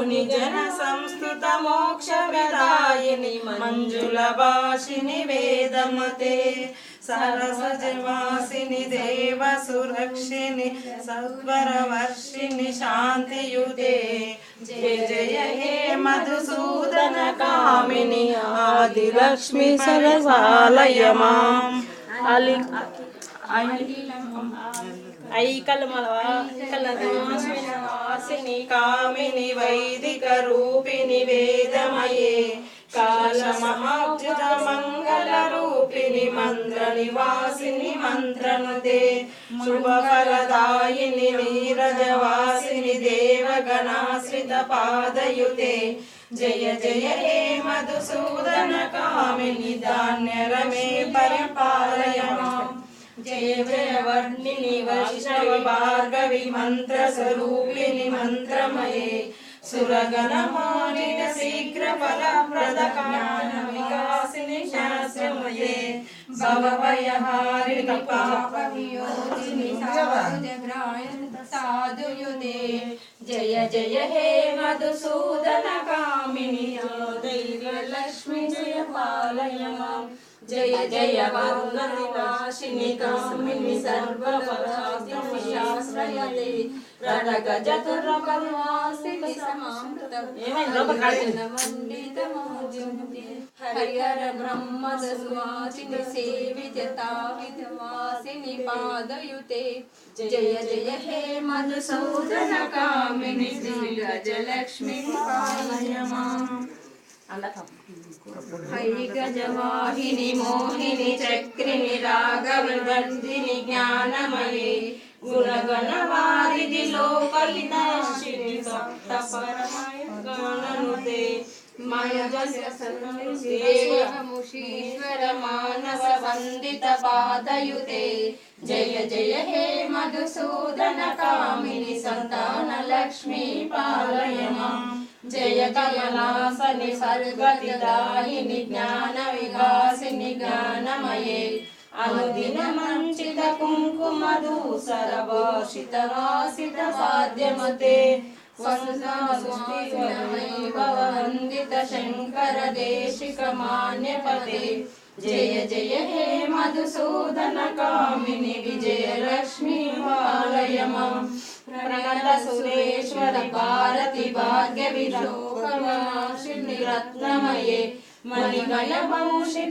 मुनि जन संस्तुत मोक्ष विदायिनी मंजुल भाषिनी वेदमते सरसजवासिनी देव सुरक्षिणी सत्वरवर्षिणी शांतियुते जय जय हे मधुसूदन कामिनी आदिलक्ष्मी सरसालय मां ऐकलमलवासिनी कामिनी वैदिक रूपिणी वेदमये कालमहाब्जुत मंगल रूपिणी मंत्र निवासिनी मंत्रनुते शुभफलदायिनी नीरजवासिनी देवगणाश्रित पादयुते जय जय हे मधुसूदन कामिनी धान्यरमे परिपालय मां जय जय वर्णिनी वैष्णव भार्गवी मंत्र स्वरूपिणी मंत्रमये सुरगण मोहित शीघ्र फलप्रद ज्ञान विकासिनी शास्त्रमये भवभयहारिणि पाप वियोजिनि साधुयुते जय जय हे मधुसूदन कामिनी दैर्यलक्ष्मी जय पालय मां जय जय वर्णनिनाशिनि कामिनि सर्वपराश्रयते रणगजतुर्बलवासिनि समामृतमण्डितमोजुते हरिहर ब्रह्मदस्वासिनि सेविततावितवासिनि पादयुते जय जय हे मधुसूदन कामिनि श्रीगजलक्ष्मी पालय मां है गजवाहिनी मोहिनी चक्रिणी रागवन्दिनी ज्ञानमये गुणगणवारिधि लोकहितैषिणि सप्तपरमयुगाननुते मयजस्येवमुषीश्वर मानस वन्दित पादयुते जय जय हे मधुसूदन कामिनि संतान लक्ष्मी पालय मां जय कमलासनि सर्गतिदायिनि ज्ञान विकासिनि ज्ञानमये अनुदिन मंचित कुंकुम धूसर भाषित वासित वाद्यमते वंदित शंकर देशिक मान्यपते जय जय हे मधुसूदन कामिनि विजयलक्ष्मी पालय मां प्रणत सुरेश्वरि भारती भाग्य विलोकमाशिनि रत्नमये मणिगण भूषित